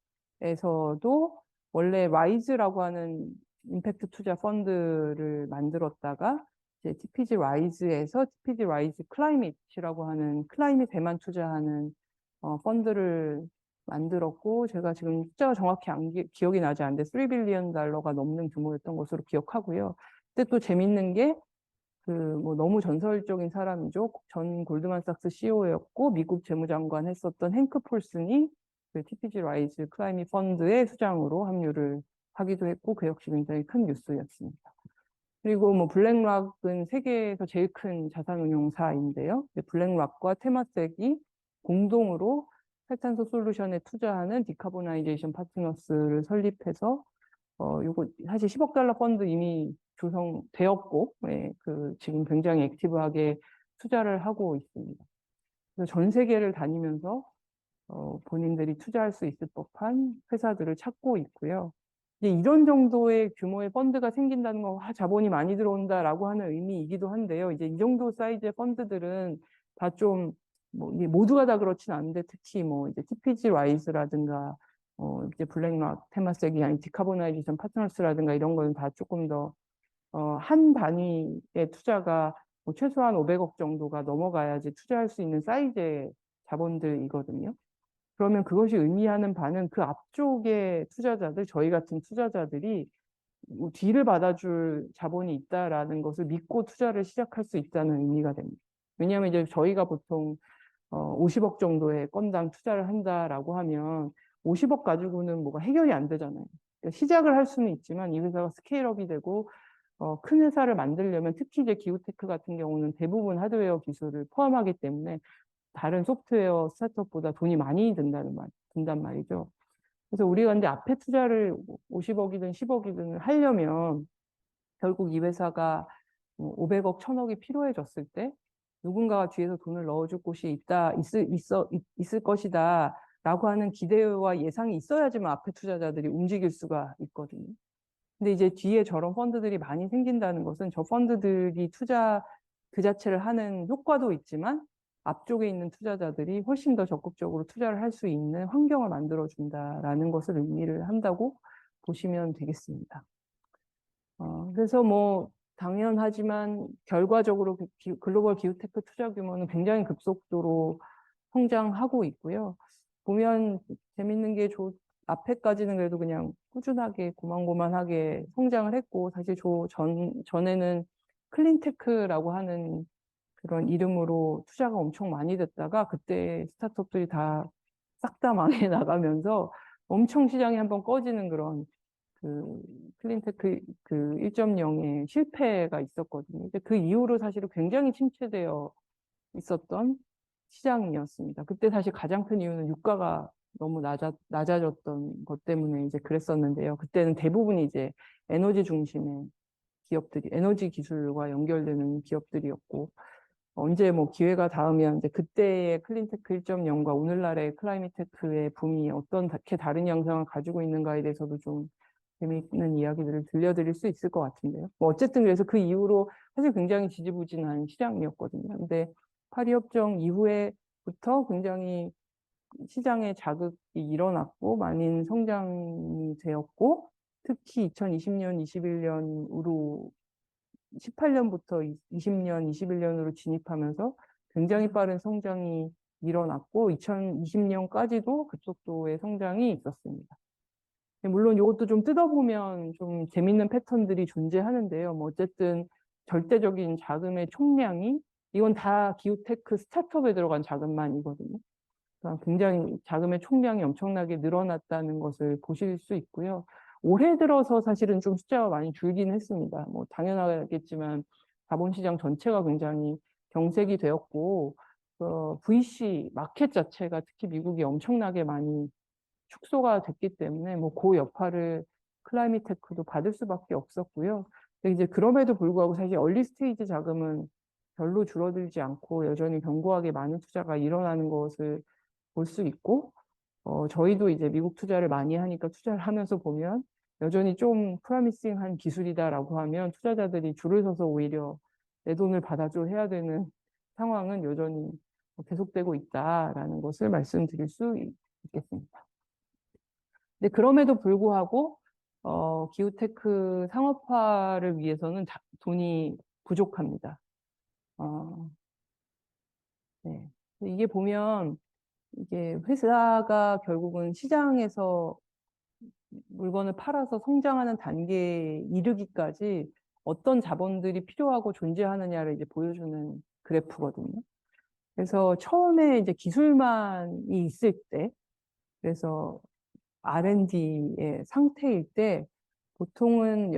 [SPEAKER 2] 원래 라이즈라고 하는 임팩트 투자 펀드를 만들었다가 이제 TPG 라이즈에서 TPG 라이즈 클라이밋이라고 하는 클라이밋에만 투자하는 펀드를 만들었고 제가 지금 숫자가 정확히 기억이 나지 않는데 3 빌리언 달러가 넘는 규모였던 것으로 기억하고요. 근데 또 재밌는 게 그 뭐 너무 전설적인 사람이죠. 전 골드만삭스 CEO였고 미국 재무장관 했었던 행크 폴슨이 그 TPG 라이즈 클라이밋 펀드의 수장으로 합류를 하기도 했고 그 역시 굉장히 큰 뉴스였습니다. 그리고 뭐 블랙락은 세계에서 제일 큰 자산운용사인데요. 블랙락과 테마섹이 공동으로 탈탄소 솔루션에 투자하는 디카보나이제이션 파트너스를 설립해서 요거 사실 10억 달러 펀드 이미 조성되었고, 예, 그 지금 굉장히 액티브하게 투자를 하고 있습니다. 그래서 전 세계를 다니면서 본인들이 투자할 수 있을 법한 회사들을 찾고 있고요. 이제 이런 정도의 규모의 펀드가 생긴다는 건 자본이 많이 들어온다라고 하는 의미이기도 한데요. 이제 이 정도 사이즈의 펀드들은 다 좀 뭐 모두가 다 그렇진 않은데 특히 뭐 이제 TPG 라이즈라든가 이제 블랙락 테마섹이 아닌 디카보나이제이션 파트너스라든가 이런 거는 다 조금 더 한 단위의 투자가 뭐 최소한 500억 정도가 넘어가야지 투자할 수 있는 사이즈의 자본들이거든요. 그러면 그것이 의미하는 바는 그 앞쪽의 투자자들, 저희 같은 투자자들이 뭐 뒤를 받아줄 자본이 있다라는 것을 믿고 투자를 시작할 수 있다는 의미가 됩니다. 왜냐하면 이제 저희가 보통 50억 정도의 건당 투자를 한다라고 하면 50억 가지고는 뭐가 해결이 안 되잖아요. 그러니까 시작을 할 수는 있지만 이 회사가 스케일업이 되고 큰 회사를 만들려면 특히 이제 기후테크 같은 경우는 대부분 하드웨어 기술을 포함하기 때문에 다른 소프트웨어 스타트업보다 돈이 많이 든단 말이죠. 그래서 우리가 이제 앞에 투자를 50억이든 10억이든 하려면 결국 이 회사가 500억, 1000억이 필요해졌을 때 누군가가 뒤에서 돈을 넣어줄 곳이 있을 것이다 라고 하는 기대와 예상이 있어야지만 앞에 투자자들이 움직일 수가 있거든요. 근데 이제 뒤에 저런 펀드들이 많이 생긴다는 것은 저 펀드들이 투자 그 자체를 하는 효과도 있지만 앞쪽에 있는 투자자들이 훨씬 더 적극적으로 투자를 할 수 있는 환경을 만들어준다라는 것을 의미를 한다고 보시면 되겠습니다. 그래서 뭐 당연하지만 결과적으로 글로벌 기후테크 투자 규모는 굉장히 급속도로 성장하고 있고요. 보면 재밌는 게 앞에까지는 그래도 그냥 꾸준하게 고만고만하게 성장을 했고, 사실 전에는 클린테크라고 하는 그런 이름으로 투자가 엄청 많이 됐다가 그때 스타트업들이 다 싹 다 망해 나가면서 엄청 시장이 한번 꺼지는 그런 그 클린테크 그 1.0의 실패가 있었거든요. 근데 그 이후로 사실은 굉장히 침체되어 있었던 시장이었습니다. 그때 사실 가장 큰 이유는 유가가 너무 낮아졌던 것 때문에 이제 그랬었는데요. 그때는 대부분이 이제 에너지 중심의 기업들이, 에너지 기술과 연결되는 기업들이었고, 언제 뭐 기회가 닿으면 이제 그때의 클린테크 1.0과 오늘날의 클라이밋테크의 붐이 어떻게 다른 양상을 가지고 있는가에 대해서도 좀 재미있는 이야기들을 들려드릴 수 있을 것 같은데요. 뭐 어쨌든 그래서 그 이후로 사실 굉장히 지지부진한 시장이었거든요. 근데 파리 협정 이후에부터 굉장히 시장의 자극이 일어났고 많은 성장이 되었고 특히 2020년, 21년으로 18년부터 20년, 21년으로 진입하면서 굉장히 빠른 성장이 일어났고 2020년까지도 그 속도의 성장이 있었습니다. 물론 이것도 좀 뜯어보면 좀 재밌는 패턴들이 존재하는데요. 뭐 어쨌든 절대적인 자금의 총량이 이건 다 기후테크 스타트업에 들어간 자금만이거든요. 그러니까 굉장히 자금의 총량이 엄청나게 늘어났다는 것을 보실 수 있고요. 올해 들어서 사실은 좀 숫자가 많이 줄긴 했습니다. 뭐 당연하겠지만 자본시장 전체가 굉장히 경색이 되었고 VC 마켓 자체가 특히 미국이 엄청나게 많이 축소가 됐기 때문에 뭐 그 여파를 클라이밋 테크도 받을 수밖에 없었고요. 근데 이제 그럼에도 불구하고 사실 얼리 스테이지 자금은 별로 줄어들지 않고 여전히 견고하게 많은 투자가 일어나는 것을 볼 수 있고, 저희도 이제 미국 투자를 많이 하니까 투자를 하면서 보면 여전히 좀 프로미싱한 기술이다라고 하면 투자자들이 줄을 서서 오히려 내 돈을 받아줘 해야 되는 상황은 여전히 계속되고 있다라는 것을 말씀드릴 수 있겠습니다. 근데 그럼에도 불구하고 기후테크 상업화를 위해서는 돈이 부족합니다. 네. 이게 보면 이게 회사가 결국은 시장에서 물건을 팔아서 성장하는 단계에 이르기까지 어떤 자본들이 필요하고 존재하느냐를 이제 보여주는 그래프거든요. 그래서 처음에 이제 기술만이 있을 때, 그래서 R&D의 상태일 때 보통은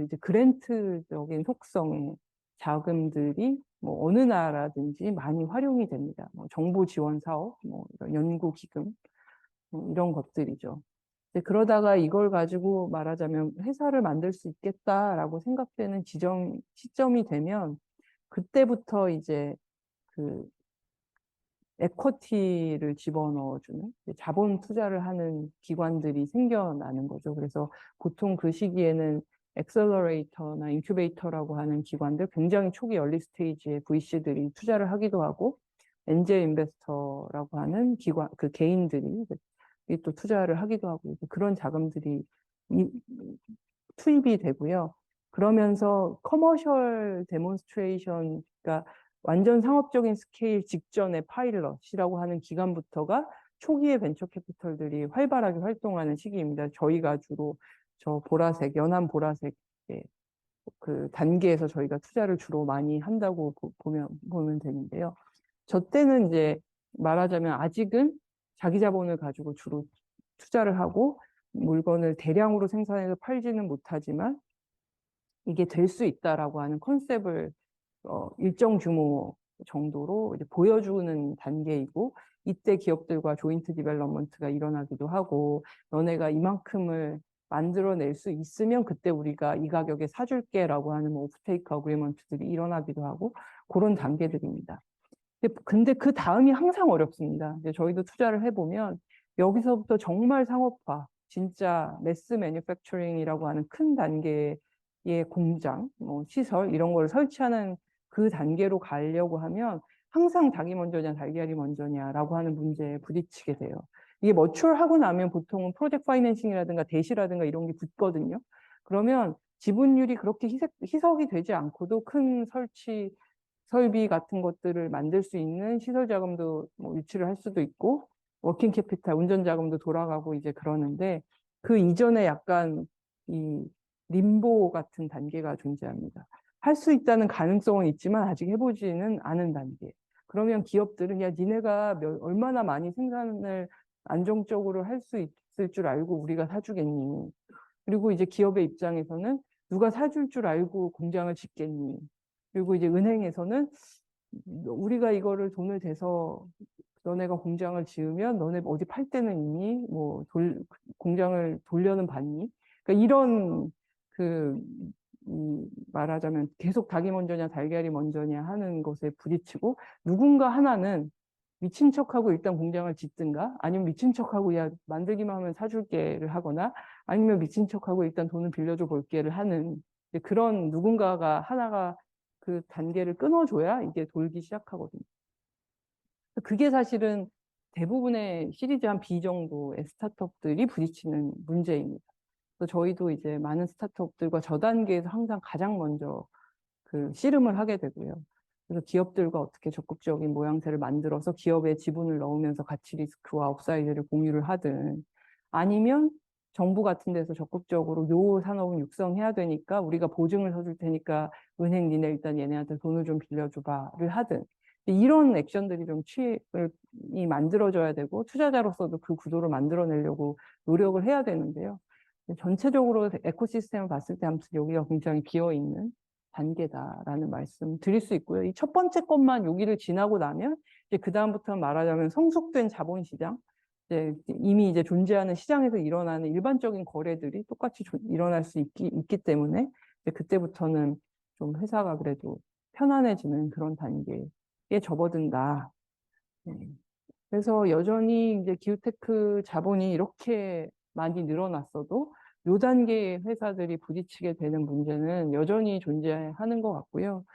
[SPEAKER 2] 이제 그랜트적인 속성의 자금들이 뭐 어느 나라든지 많이 활용이 됩니다. 뭐 정보 지원 사업, 뭐 이런 연구 기금 이런 것들이죠. 그러다가 이걸 가지고 말하자면 회사를 만들 수 있겠다라고 생각되는 시점이 되면 그때부터 이제 그 에쿼티를 집어넣어주는 자본 투자를 하는 기관들이 생겨나는 거죠. 그래서 보통 그 시기에는 엑셀러레이터나 인큐베이터라고 하는 기관들, 굉장히 초기 얼리 스테이지의 VC들이 투자를 하기도 하고, 엔젤 인베스터라고 하는 기관, 그 개인들이 또 투자를 하기도 하고, 그런 자금들이 투입이 되고요. 그러면서 커머셜 데몬스트레이션, 그러니까 완전 상업적인 스케일 직전의 파일럿이라고 하는 기간부터가 초기의 벤처 캐피털들이 활발하게 활동하는 시기입니다. 저희가 주로 저 보라색, 연한 보라색 그 단계에서 저희가 투자를 주로 많이 한다고 보면 되는데요. 저 때는 이제 말하자면 아직은 자기 자본을 가지고 주로 투자를 하고 물건을 대량으로 생산해서 팔지는 못하지만 이게 될 수 있다라고 하는 컨셉을 일정 규모 정도로 이제 보여주는 단계이고, 이때 기업들과 조인트 디벨롭먼트가 일어나기도 하고, 너네가 이만큼을 만들어낼 수 있으면 그때 우리가 이 가격에 사줄게라고 하는 오프테이크 어그리먼트들이 일어나기도 하고, 그런 단계들입니다. 근데 그 다음이 항상 어렵습니다. 이제 저희도 투자를 해보면 여기서부터 정말 상업화, 진짜 매스 매니팩처링이라고 하는 큰 단계의 공장, 시설 이런 걸 설치하는 그 단계로 가려고 하면 항상 닭이 먼저냐 달걀이 먼저냐라고 하는 문제에 부딪히게 돼요. 이게 머추얼하고 나면 보통은 프로젝트 파이낸싱이라든가 대시라든가 이런 게 붙거든요. 그러면 지분율이 그렇게 희석이 되지 않고도 큰 설비 같은 것들을 만들 수 있는 시설 자금도 뭐 유치를 할 수도 있고, 워킹 캐피탈, 운전 자금도 돌아가고 이제 그러는데 그 이전에 약간 이 림보 같은 단계가 존재합니다. 할 수 있다는 가능성은 있지만 아직 해보지는 않은 단계. 그러면 기업들은 야, 니네가 얼마나 많이 생산을 안정적으로 할 수 있을 줄 알고 우리가 사주겠니? 그리고 이제 기업의 입장에서는 누가 사줄 줄 알고 공장을 짓겠니? 그리고 이제 은행에서는 우리가 이거를 돈을 대서 너네가 공장을 지으면 너네 어디 팔 데는 있니? 뭐 공장을 돌려는 받니? 그러니까 이런 그 말하자면 계속 닭이 먼저냐 달걀이 먼저냐 하는 것에 부딪히고 누군가 하나는 미친 척하고 일단 공장을 짓든가 아니면 미친 척하고 야 만들기만 하면 사줄게를 하거나 아니면 미친 척하고 일단 돈을 빌려줘 볼게를 하는 이제 그런 누군가가 하나가 그 단계를 끊어줘야 이게 돌기 시작하거든요. 그게 사실은 대부분의 시리즈 한 B 정도의 스타트업들이 부딪히는 문제입니다. 그래서 저희도 이제 많은 스타트업들과 저단계에서 항상 가장 먼저 그 씨름을 하게 되고요. 그래서 기업들과 어떻게 적극적인 모양새를 만들어서 기업에 지분을 넣으면서 가치 리스크와 업사이드를 공유를 하든 아니면 정부 같은 데서 적극적으로 요 산업은 육성해야 되니까 우리가 보증을 서줄 테니까 은행 니네 일단 얘네한테 돈을 좀 빌려줘봐를 하든 이런 액션들이 좀 이 만들어져야 되고 투자자로서도 그 구도를 만들어내려고 노력을 해야 되는데요. 전체적으로 에코시스템을 봤을 때 아무튼 여기가 굉장히 비어있는 단계다라는 말씀 드릴 수 있고요. 이 첫 번째 것만 여기를 지나고 나면 이제 그 다음부터 말하자면 성숙된 자본시장, 이미 이제 존재하는 시장에서 일어나는 일반적인 거래들이 똑같이 일어날 수 있기 때문에 이제 그때부터는 좀 회사가 그래도 편안해지는 그런 단계에 접어든다. 그래서 여전히 이제 기후테크 자본이 이렇게 많이 늘어났어도 요 단계의 회사들이 부딪히게 되는 문제는 여전히 존재하는 것 같고요.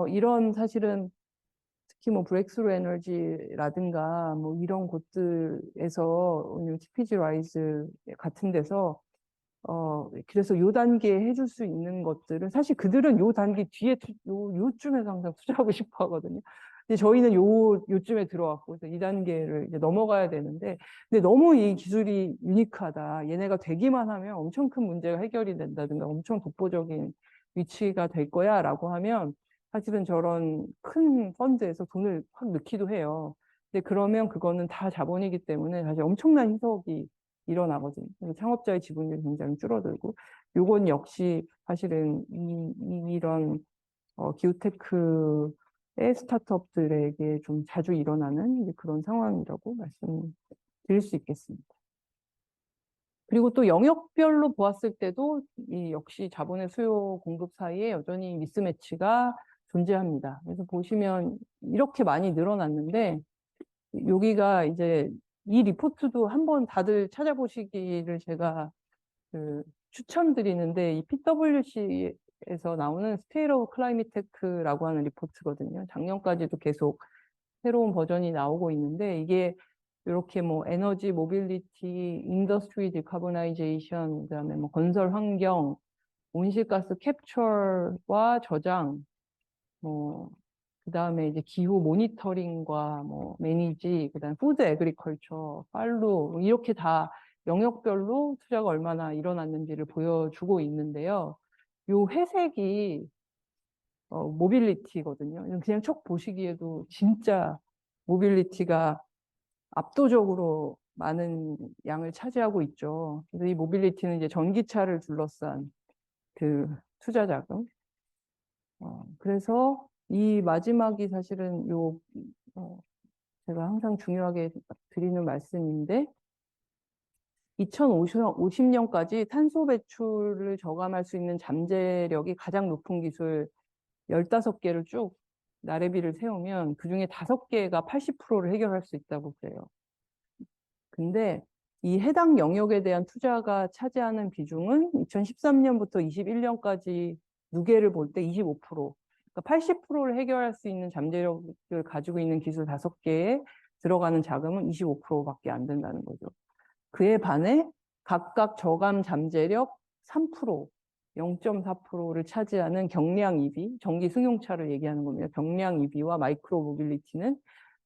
[SPEAKER 2] 이런 사실은 특히 뭐 브렉스루 에너지라든가 뭐 이런 곳들에서 오늘 TPG 라이즈 같은 데서 그래서 요 단계에 해줄 수 있는 것들은 사실 그들은 요 단계 뒤에 요쯤에서 항상 투자하고 싶어 하거든요. 근데 저희는 요쯤에 들어왔고 그래서 이 단계를 이제 넘어가야 되는데 근데 너무 이 기술이 유니크하다. 얘네가 되기만 하면 엄청 큰 문제가 해결이 된다든가 엄청 독보적인 위치가 될 거야라고 하면 사실은 저런 큰 펀드에서 돈을 확 넣기도 해요. 근데 그러면 그거는 다 자본이기 때문에 사실 엄청난 희석이 일어나거든요. 그래서 창업자의 지분율이 굉장히 줄어들고, 요건 역시 사실은 이런 기후테크의 스타트업들에게 좀 자주 일어나는 그런 상황이라고 말씀드릴 수 있겠습니다. 그리고 또 영역별로 보았을 때도 이 역시 자본의 수요 공급 사이에 여전히 미스매치가 존재합니다. 그래서 보시면 이렇게 많이 늘어났는데 여기가 이제 이 리포트도 한번 다들 찾아보시기를 제가 추천드리는데 이 PwC에서 나오는 State of Climate Tech라고 하는 리포트거든요. 작년까지도 계속 새로운 버전이 나오고 있는데 이게 이렇게 뭐 에너지, 모빌리티, 인더스트리 디카보나이제이션, 그다음에 뭐 건설 환경, 온실가스 캡처와 저장, 뭐 그다음에 이제 기후 모니터링과 뭐 매니지, 그다음 푸드 에그리컬처, 팔로 이렇게 다 영역별로 투자가 얼마나 일어났는지를 보여주고 있는데요. 요 회색이 모빌리티거든요. 그냥 척 보시기에도 진짜 모빌리티가 압도적으로 많은 양을 차지하고 있죠. 그래서 이 모빌리티는 이제 전기차를 둘러싼 그 투자 자금. 그래서 이 마지막이 사실은 제가 항상 중요하게 드리는 말씀인데 2050년까지 탄소 배출을 저감할 수 있는 잠재력이 가장 높은 기술 15개를 쭉 나래비를 세우면 그중에 5개가 80%를 해결할 수 있다고 그래요. 근데 이 해당 영역에 대한 투자가 차지하는 비중은 2013년부터 21년까지 누계를 볼 때 25%. 그러니까 80%를 해결할 수 있는 잠재력을 가지고 있는 기술 5개에 들어가는 자금은 25%밖에 안 된다는 거죠. 그에 반해 각각 저감 잠재력 3%, 0.4%를 차지하는 경량 EV, 전기 승용차를 얘기하는 겁니다. 경량 EV와 마이크로 모빌리티는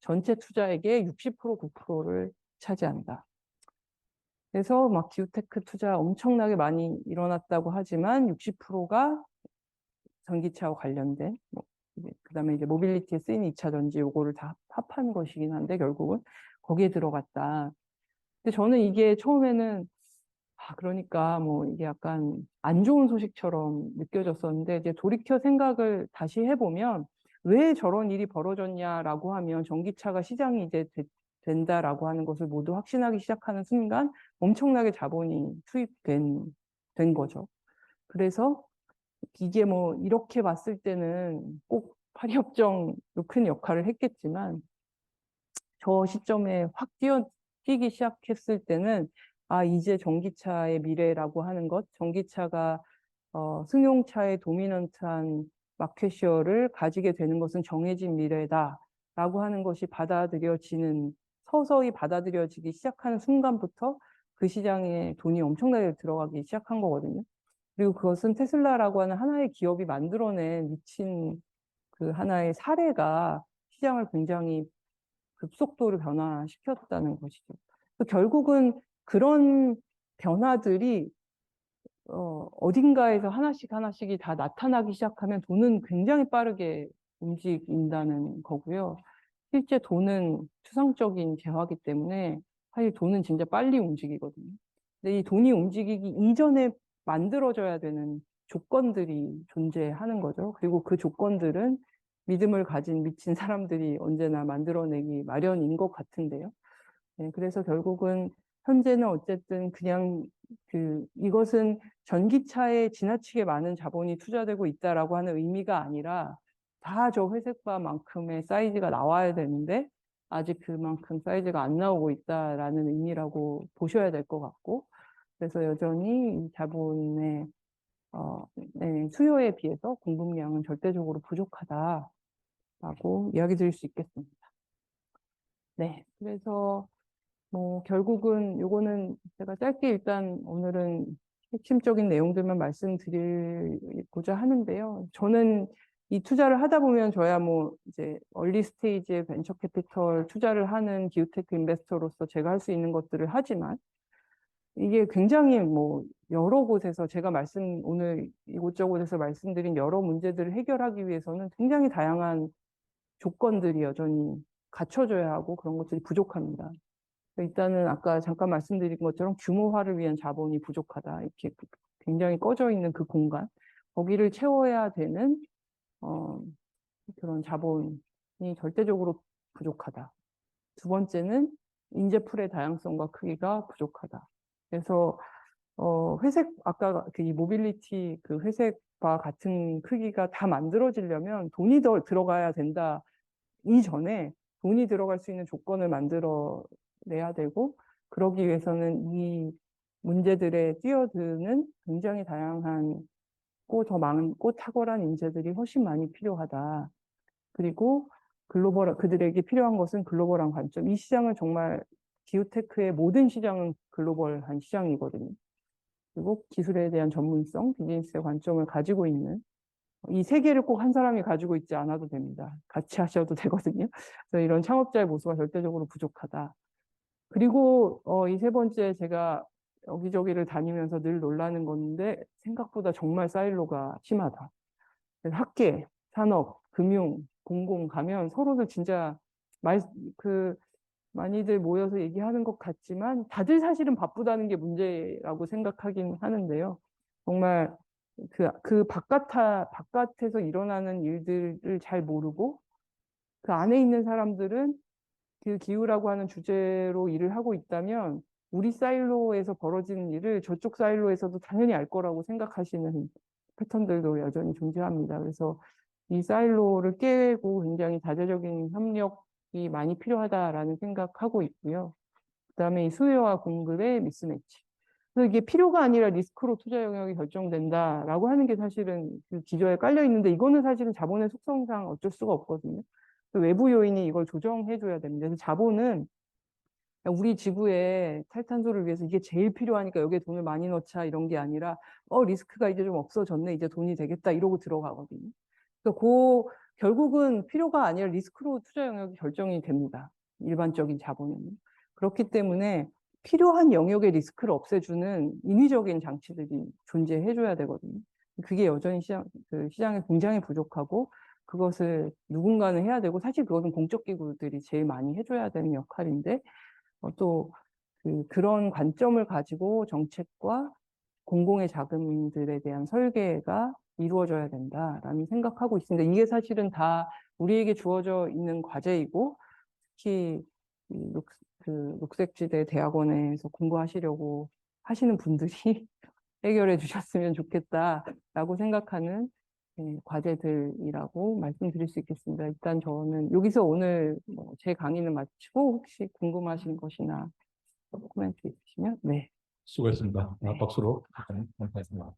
[SPEAKER 2] 전체 투자액의 60% 9%를 차지한다. 그래서 막 기후테크 투자 엄청나게 많이 일어났다고 하지만 60%가 전기차와 관련된 그다음에 이제 모빌리티에 쓰이는 2차 전지 요거를 다 합한 것이긴 한데 결국은 거기에 들어갔다. 근데 저는 이게 처음에는 그러니까 뭐 이게 약간 안 좋은 소식처럼 느껴졌었는데 이제 돌이켜 생각을 다시 해보면 왜 저런 일이 벌어졌냐라고 하면 전기차가 시장이 이제 된다라고 하는 것을 모두 확신하기 시작하는 순간 엄청나게 자본이 된 거죠. 그래서 이게 뭐 이렇게 봤을 때는 꼭 파리협정도 큰 역할을 했겠지만 저 시점에 확 뛰기 시작했을 때는 이제 전기차의 미래라고 하는 것, 전기차가 승용차의 도미넌트한 마켓시어를 가지게 되는 것은 정해진 미래다라고 하는 것이 서서히 받아들여지기 시작하는 순간부터 그 시장에 돈이 엄청나게 들어가기 시작한 거거든요. 그리고 그것은 테슬라라고 하는 하나의 기업이 만들어낸 미친 그 하나의 사례가 시장을 굉장히 급속도로 변화시켰다는 것이죠. 결국은 그런 변화들이 어딘가에서 하나씩이 다 나타나기 시작하면 돈은 굉장히 빠르게 움직인다는 거고요. 실제 돈은 추상적인 재화이기 때문에 사실 돈은 진짜 빨리 움직이거든요. 근데 이 돈이 움직이기 이전에 만들어져야 되는 조건들이 존재하는 거죠. 그리고 그 조건들은 믿음을 가진 미친 사람들이 언제나 만들어내기 마련인 것 같은데요. 네, 그래서 결국은 현재는 어쨌든 그냥 이것은 전기차에 지나치게 많은 자본이 투자되고 있다라고 하는 의미가 아니라 다 저 회색바만큼의 사이즈가 나와야 되는데 아직 그만큼 사이즈가 안 나오고 있다라는 의미라고 보셔야 될 것 같고 그래서 여전히 이 자본의 수요에 비해서 공급량은 절대적으로 부족하다라고 이야기 드릴 수 있겠습니다. 네, 그래서 뭐 결국은 요거는 제가 짧게 일단 오늘은 핵심적인 내용들만 말씀드리고자 하는데요. 저는 이 투자를 하다 보면 저야 뭐 이제 얼리 스테이지의 벤처 캐피털 투자를 하는 기후테크 인베스터로서 제가 할 수 있는 것들을 하지만 이게 굉장히 뭐 여러 곳에서 제가 오늘 이곳저곳에서 말씀드린 여러 문제들을 해결하기 위해서는 굉장히 다양한 조건들이 여전히 갖춰져야 하고 그런 것들이 부족합니다. 일단은 아까 잠깐 말씀드린 것처럼 규모화를 위한 자본이 부족하다. 이렇게 굉장히 꺼져 있는 그 공간, 거기를 채워야 되는 그런 자본이 절대적으로 부족하다. 두 번째는 인재풀의 다양성과 크기가 부족하다. 그래서 아까 이 모빌리티 그 회색과 같은 크기가 다 만들어지려면 돈이 더 들어가야 된다. 이전에 돈이 들어갈 수 있는 조건을 만들어내야 되고 그러기 위해서는 이 문제들에 뛰어드는 굉장히 다양한 더 많고 탁월한 인재들이 훨씬 많이 필요하다. 그리고 그들에게 필요한 것은 글로벌한 관점. 이 시장은 정말 기후테크의 모든 시장은 글로벌한 시장이거든요. 그리고 기술에 대한 전문성, 비즈니스의 관점을 가지고 있는 이 세 개를 꼭 한 사람이 가지고 있지 않아도 됩니다. 같이 하셔도 되거든요. 그래서 이런 창업자의 모습가 절대적으로 부족하다. 그리고 이 세 번째 제가 여기저기를 다니면서 늘 놀라는 건데 생각보다 정말 사일로가 심하다. 그래서 학계, 산업, 금융, 공공 가면 서로들 진짜 많이들 모여서 얘기하는 것 같지만 다들 사실은 바쁘다는 게 문제라고 생각하긴 하는데요. 정말 바깥에서 일어나는 일들을 잘 모르고 그 안에 있는 사람들은 그 기후라고 하는 주제로 일을 하고 있다면 우리 사일로에서 벌어지는 일을 저쪽 사일로에서도 당연히 알 거라고 생각하시는 패턴들도 여전히 존재합니다. 그래서 이 사일로를 깨고 굉장히 다재적인 협력이 많이 필요하다라는 생각하고 있고요. 그다음에 이 수요와 공급의 미스매치. 그래서 이게 필요가 아니라 리스크로 투자 영역이 결정된다라고 하는 게 사실은 그 기저에 깔려 있는데 이거는 사실은 자본의 속성상 어쩔 수가 없거든요. 외부 요인이 이걸 조정해줘야 됩니다. 그래서 자본은 우리 지구의 탈탄소를 위해서 이게 제일 필요하니까 여기에 돈을 많이 넣자 이런 게 아니라 리스크가 이제 좀 없어졌네 이제 돈이 되겠다 이러고 들어가거든요. 그래서 결국은 필요가 아니라 리스크로 투자 영역이 결정이 됩니다. 일반적인 자본은. 그렇기 때문에 필요한 영역의 리스크를 없애주는 인위적인 장치들이 존재해줘야 되거든요. 그게 여전히 시장에 굉장히 부족하고 그것을 누군가는 해야 되고 사실 그것은 공적기구들이 제일 많이 해줘야 되는 역할인데 또 그런 관점을 가지고 정책과 공공의 자금들에 대한 설계가 이루어져야 된다라는 생각하고 있습니다. 이게 사실은 다 우리에게 주어져 있는 과제이고 특히 녹색지대 대학원에서 공부하시려고 하시는 분들이 해결해 주셨으면 좋겠다라고 생각하는 과제들이라고 말씀드릴 수 있겠습니다. 일단 저는 여기서 오늘 제 강의는 마치고 혹시 궁금하신 것이나 코멘트 있으시면 네.
[SPEAKER 1] 수고했습니다. 박수로 감사했습니다.